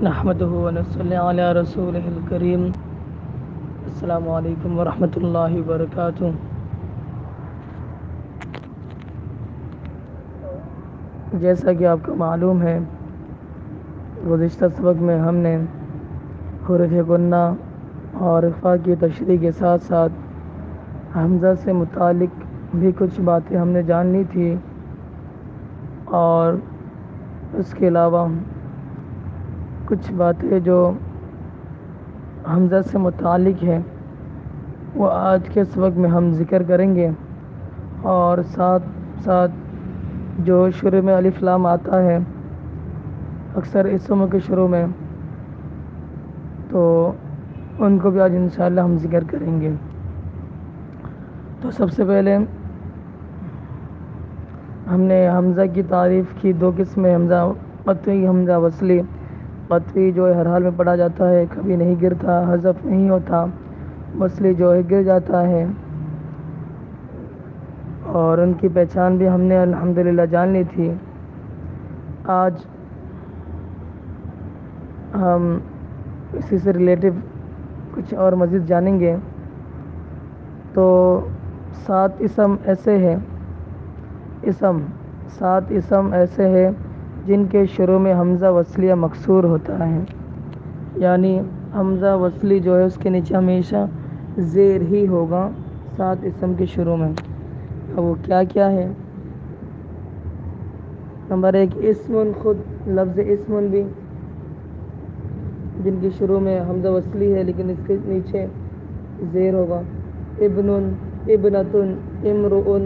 نحمده ونصلي على رسوله الكريم السلام علیکم ورحمۃ اللہ وبرکاتہ۔ جیسا کہ آپ کو معلوم ہے، گزشتہ سبق میں ہم نے حروف گنہ اور اخفاء کی تشریح کے ساتھ ساتھ حمزہ سے متعلق بھی کچھ باتیں ہم نے جان لی تھی، اور اس کے علاوہ کچھ باتیں جو حمزہ سے متعلق ہیں وہ آج کے سبق میں ہم ذکر کریں گے، اور ساتھ ساتھ جو شروع میں الف لام آتا ہے اکثر اسموں کے شروع میں، تو ان کو بھی آج انشاءاللہ ہم ذکر کریں گے۔ تو سب سے پہلے ہم نے حمزہ کی تعریف کی، دو قسمیں، حمزہ قطعی، حمزہ وصلی۔ قطعی جو ہے ہر حال میں پڑھا جاتا ہے، کبھی نہیں گرتا، حذف نہیں ہوتا۔ وصلی جو ہے گر جاتا ہے، اور ان کی پہچان بھی ہم نے الحمدللہ جان لی تھی۔ آج ہم اسی سے ریلیٹیو کچھ اور مزید جانیں گے۔ تو 7 اسم ایسے ہیں، سات اسم ایسے ہیں جن کے شروع میں حمزہ وصلیہ مکسور ہوتا ہے، یعنی حمزہ وصلی جو ہے اس کے نیچے ہمیشہ زیر ہی ہوگا 7 اسم کے شروع میں۔ اب وہ کیا کیا ہے؟ نمبر 1 اسم، خود لفظ اسم بھی، جن کی شروع میں حمزہ وصلی ہے لیکن اس کے نیچے زیر ہوگا۔ ابن، ابنۃ، امرؤ،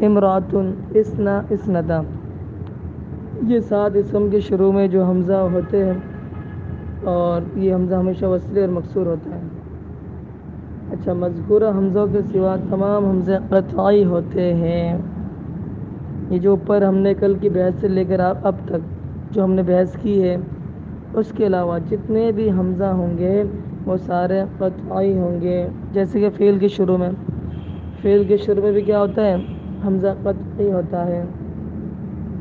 امرأۃ، اسنا، اسنتا، یہ 7 اسم کے شروع میں جو حمزہ ہوتے ہیں، اور یہ حمزہ ہمیشہ وصلی اور مکسور ہوتا ہے۔ اچھا، مذکورہ حمزوں کے سوا تمام حمزے قطعی ہوتے ہیں۔ یہ جو اوپر ہم نے کل کی بحث سے لے کر اب تک جو ہم نے بحث کی ہے، اس کے علاوہ جتنے بھی حمزہ ہوں گے وہ سارے قطعی ہوں گے۔ جیسے کہ فعل کے شروع میں، فعل کے شروع میں بھی کیا ہوتا ہے؟ حمزہ قطعی ہوتا ہے،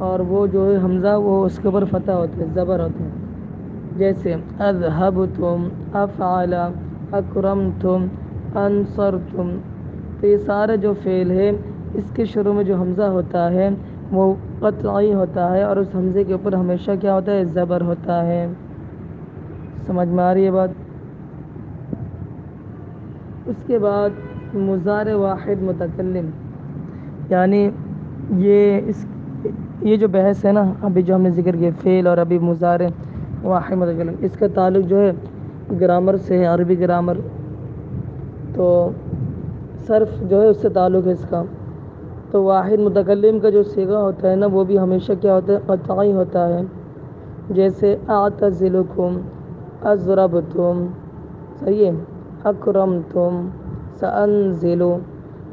اور وہ جو ہے حمزہ وہ اس کے اوپر فتح ہوتا ہے، زبر ہوتا ہے۔ جیسے اذهبتم، افعل، اکرمتم، انصرتم، تو یہ سارے جو فعل ہے اس کے شروع میں جو حمزہ ہوتا ہے وہ قطعی ہوتا ہے، اور اس حمزے کے اوپر ہمیشہ کیا ہوتا ہے؟ زبر ہوتا ہے۔ سمجھ میں آ رہی ہے بات؟ اس کے بعد مضارع واحد متکلم، یعنی یہ جو بحث ہے نا، ابھی جو ہم نے ذکر کیا فعل اور ابھی مضارع واحد متکلم، اس کا تعلق جو ہے گرامر سے ہے، عربی گرامر۔ تو صرف جو ہے اس سے تعلق ہے اس کا۔ تو واحد متکلم کا جو صیغہ ہوتا ہے نا، وہ بھی ہمیشہ کیا ہوتا ہے؟ قطعی ہوتا ہے۔ جیسے اعتزلکم، اضربتم، صحیح ہے، اکرمتم، سانزل،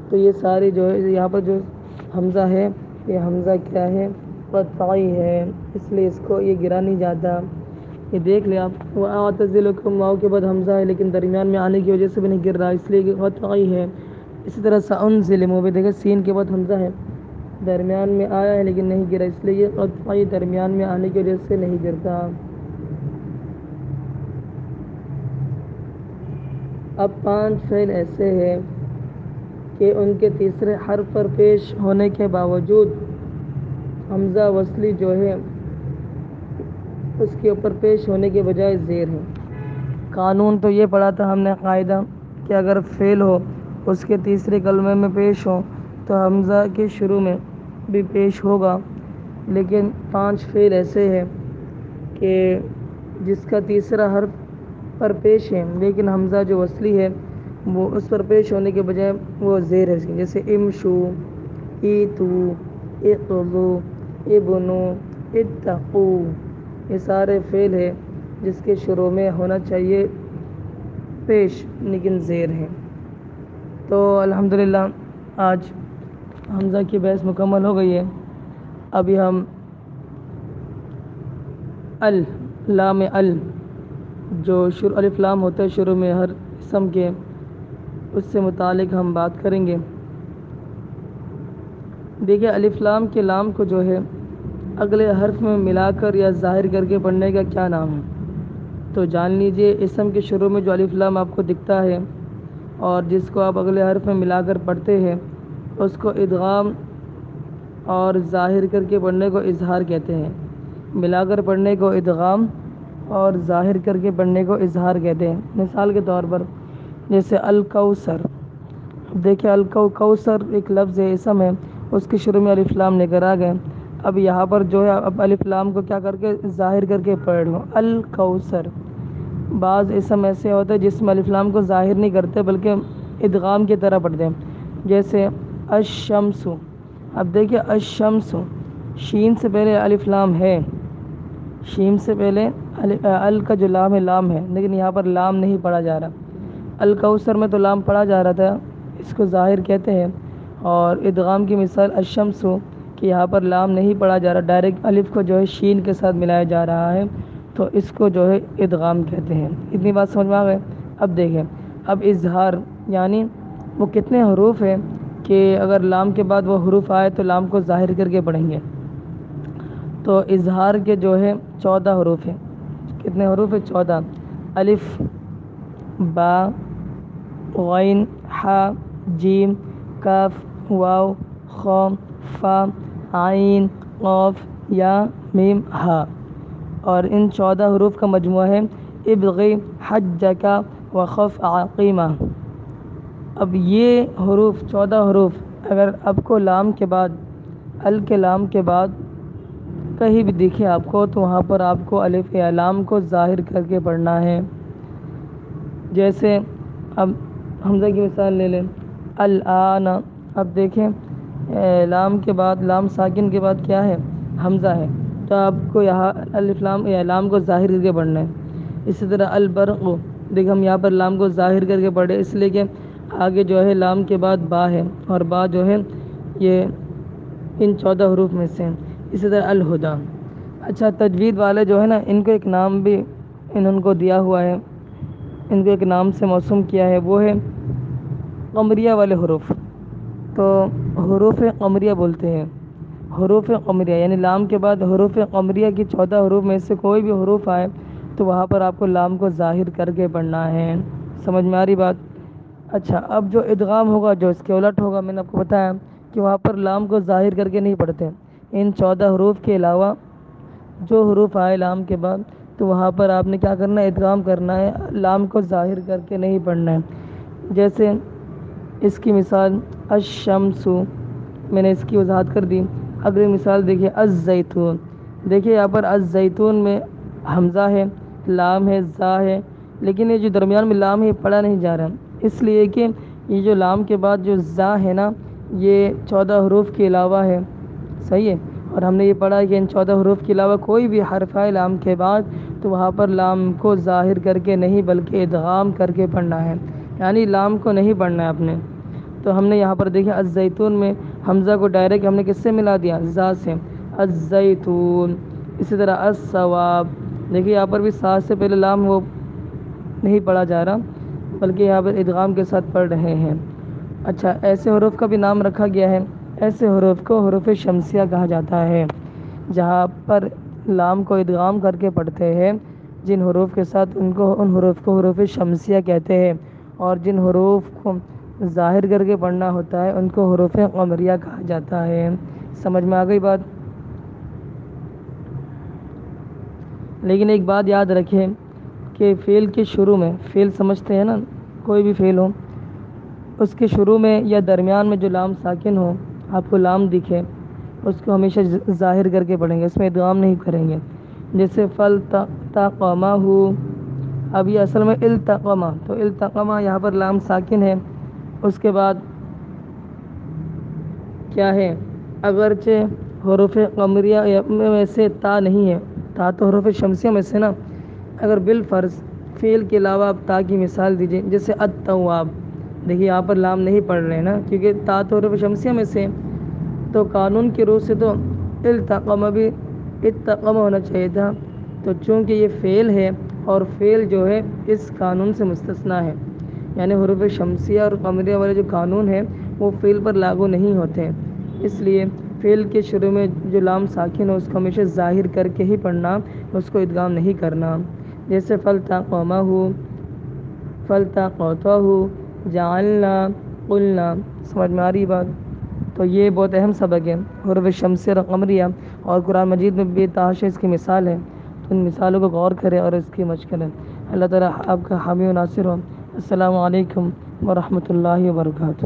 تو یہ ساری جو ہے یہاں پر جو حمزہ ہے یہ حمزہ کیا ہے؟ قطعی ہے، اس لیے اس کو یہ گرا نہیں جاتا۔ یہ دیکھ لیں آپ، واعتزلکم، واو کے بعد حمزہ ہے لیکن درمیان میں آنے کی وجہ سے بھی نہیں گر رہا، اس لیے کہ قطعی ہے۔ اسی طرح سانزل میں بھی دیکھیں سین کے بعد حمزہ ہے، درمیان میں آیا ہے لیکن نہیں گرا، اس لیے یہ قطعی درمیان میں آنے کی وجہ سے نہیں گرتا۔ اب 5 فعل ایسے ہیں کہ ان کے تیسرے حرف پر پیش ہونے کے باوجود حمزہ وصلی جو ہے اس کے اوپر پیش ہونے کے بجائے زیر ہے۔ قانون تو یہ پڑھا تھا ہم نے قاعدہ کہ اگر فعل ہو اس کے تیسرے کلمے میں پیش ہو تو حمزہ کے شروع میں بھی پیش ہوگا، لیکن 5 فعل ایسے ہیں کہ جس کا تیسرا حرف پر پیش ہے لیکن حمزہ جو وصلی ہے وہ اس پر پیش ہونے کے بجائے وہ زیر ہے، جیسے امشو، ایتو، اقضو، ابنو، اتقو، یہ سارے فعل ہے جس کے شروع میں ہونا چاہیے پیش لیکن زیر ہے۔ تو الحمدللہ آج حمزہ کی بحث مکمل ہو گئی ہے۔ ابھی ہم لام جو الف لام ہوتا ہے شروع میں ہر اسم کے، اس سے متعلق ہم بات کریں گے۔ دیکھیں الف لام کے لام کو جو ہے اگلے حرف میں ملا کر یا ظاہر کر کے پڑھنے کا کیا نام ہے؟ تو جان لیجئے اسم کے شروع میں جو الف لام آپ کو دکھتا ہے اور جس کو آپ اگلے حرف میں ملا کر پڑھتے ہیں اس کو ادغام اور ظاہر کر کے پڑھنے کو اظہار کہتے ہیں۔ ملا کر پڑھنے کو ادغام اور ظاہر کر کے پڑھنے کو اظہار کہتے ہیں۔ مثال کے طور پر جیسے الکوثر، دیکھیں کوثر ایک لفظ ہے، اسم ہے، اس کے شروع میں الف لام لے کر آ گئے۔ اب یہاں پر جو ہے اب الف لام کو کیا کر کے ظاہر کر کے پڑھ لو الکوثر۔ بعض اسم ایسے ہوتے ہیں جس میں الف لام کو ظاہر نہیں کرتے بلکہ ادغام کی طرح پڑھتے ہیں، جیسے الشمس۔ اب دیکھیں الشمس، شین سے پہلے الف لام ہے، شین سے پہلے ال کا جو لام ہے لام ہے، لیکن یہاں پر لام نہیں پڑھا جا رہا۔ الکوثر میں تو لام پڑھا جا رہا تھا، اس کو ظاہر کہتے ہیں۔ اور ادغام کی مثال الشمس کہ یہاں پر لام نہیں پڑھا جا رہا، ڈائریکٹ الف کو جو ہے شین کے ساتھ ملایا جا رہا ہے، تو اس کو جو ہے ادغام کہتے ہیں۔ اتنی بات سمجھ میں آ گئے؟ اب دیکھیں، اب اظہار یعنی وہ کتنے حروف ہیں کہ اگر لام کے بعد وہ حروف آئے تو لام کو ظاہر کر کے پڑھیں گے۔ تو اظہار کے جو ہے 14 حروف ہیں۔ کتنے حروف ہیں؟ 14۔ الف، با، غین، حا، جیم، کاف، واو، خا، فا، عین، قاف، یا، میم، ہا۔ اور ان 14 حروف کا مجموعہ ہے ابغی حجک وخف عقیمہ۔ اب یہ حروف 14 حروف اگر اب کو لام کے بعد ال کے لام کے بعد کہیں بھی دکھے آپ کو تو وہاں پر آپ کو الف یا لام کو ظاہر کر کے پڑھنا ہے۔ جیسے اب حمزہ کی مثال لے لیں، الآن۔ اب دیکھیں لام کے بعد لام ساکن کے بعد کیا ہے؟ حمزہ ہے، تو آپ کو یہاں الف لام یا لام کو ظاہر کر کے پڑھنا ہے۔ اسی طرح البرق، دیکھ ہم یہاں پر لام کو ظاہر کر کے پڑھے اس لیے کہ آگے جو ہے لام کے بعد با ہے، اور با جو ہے یہ ان 14 حروف میں سے۔ اسی طرح الہدیٰ۔ اچھا تجوید والے جو ہے نا ان کو ایک نام بھی انہوں کو دیا ہوا ہے، ان کو ایک نام سے موسوم کیا ہے، وہ ہے قمریہ والے حروف۔ تو حروف قمریہ بولتے ہیں، حروف قمریہ یعنی لام کے بعد حروف قمریہ کی 14 حروف میں سے کوئی بھی حروف آئے تو وہاں پر آپ کو لام کو ظاہر کر کے پڑھنا ہے۔ سمجھ میں آ رہی بات؟ اچھا اب جو ادغام ہوگا جو اس کے الٹ ہوگا، میں نے آپ کو بتایا کہ وہاں پر لام کو ظاہر کر کے نہیں پڑھتے، ان 14 حروف کے علاوہ جو حروف آئے لام کے بعد تو وہاں پر آپ نے کیا کرنا ہے؟ ادغام کرنا ہے، لام کو ظاہر کر کے نہیں پڑھنا ہے۔ جیسے اس کی مثال الشمس، میں نے اس کی وضاحت کر دی۔ اگلی مثال دیکھیے الزیتون۔ دیکھیے یہاں پر الزیتون میں حمزہ ہے، لام ہے، زا ہے، لیکن یہ جو درمیان میں لام ہے یہ پڑھا نہیں جا رہا، اس لیے کہ یہ جو لام کے بعد جو زا ہے نا یہ 14 حروف کے علاوہ ہے، صحیح ہے؟ اور ہم نے یہ پڑھا ہے کہ ان 14 حروف کے علاوہ کوئی بھی حرف آئے لام کے بعد تو وہاں پر لام کو ظاہر کر کے نہیں بلکہ ادغام کر کے پڑھنا ہے، یعنی لام کو نہیں پڑھنا ہے آپ نے۔ تو ہم نے یہاں پر دیکھا الزیتون میں حمزہ کو ڈائریکٹ ہم نے کس سے ملا دیا؟ زا سے، الزیتون۔ اسی طرح الثواب، دیکھیے یہاں پر بھی سا سے پہلے لام وہ نہیں پڑھا جا رہا بلکہ یہاں پر ادغام کے ساتھ پڑھ رہے ہیں۔ اچھا ایسے حروف کا بھی نام رکھا گیا ہے، ایسے حروف کو حروف شمسیہ کہا جاتا ہے، جہاں پر لام کو ادغام کر کے پڑھتے ہیں، جن حروف کے ساتھ ان حروف کو حروف شمسیہ کہتے ہیں، اور جن حروف کو ظاہر کر کے پڑھنا ہوتا ہے ان کو حروف قمریہ کہا جاتا ہے۔ سمجھ میں آ گئی بات؟ لیکن ایک بات یاد رکھیں کہ فعل کے شروع میں، فعل سمجھتے ہیں نا، کوئی بھی فعل ہو اس کے شروع میں یا درمیان میں جو لام ساکن ہو، آپ کو لام دکھے اس کو ہمیشہ ظاہر کر کے پڑھیں گے، اس میں ادغام نہیں کریں گے۔ جیسے فلتقمہ، اب یہ اصل میں التقمہ، تو التقمہ یہاں پر لام ساکن ہے، اس کے بعد کیا ہے؟ اگرچہ حروف قمریہ میں سے تا نہیں ہے، تا تو حروف شمسیہ میں سے نا، اگر بالفرض فعل کے علاوہ آپ تا کی مثال دیجئے، جیسے التواب، دیکھیے یہاں پر لام نہیں پڑھ رہے ہیں نا کیونکہ تا تو حروف شمسیہ میں سے، تو قانون کی روح سے تو التقمہ بھی اتقمہ ہونا چاہیے تھا، تو چونکہ یہ فعل ہے اور فعل جو ہے اس قانون سے مستثنیٰ ہے، یعنی حروف شمسیہ اور قمریہ والے جو قانون ہیں وہ فعل پر لاگو نہیں ہوتے ہیں، اس لیے فعل کے شروع میں جو لام ساکن ہو اس کو ہمیشہ ظاہر کر کے ہی پڑھنا، اس کو ادغام نہیں کرنا۔ جیسے فلتقمہ، فلتقطہ، جعلنا، قلنا۔ سمجھ میں آ رہی بات؟ تو یہ بہت اہم سبق ہے، حروف شمسیہ اور قمریہ، اور قرآن مجید میں بے تحاشا اس کی مثال ہے، تو ان مثالوں کو غور کریں اور اس کی مشق کریں۔ اللہ تعالیٰ آپ کا حامی و ناصر ہو۔ السلام علیکم ورحمۃ اللہ وبرکاتہ۔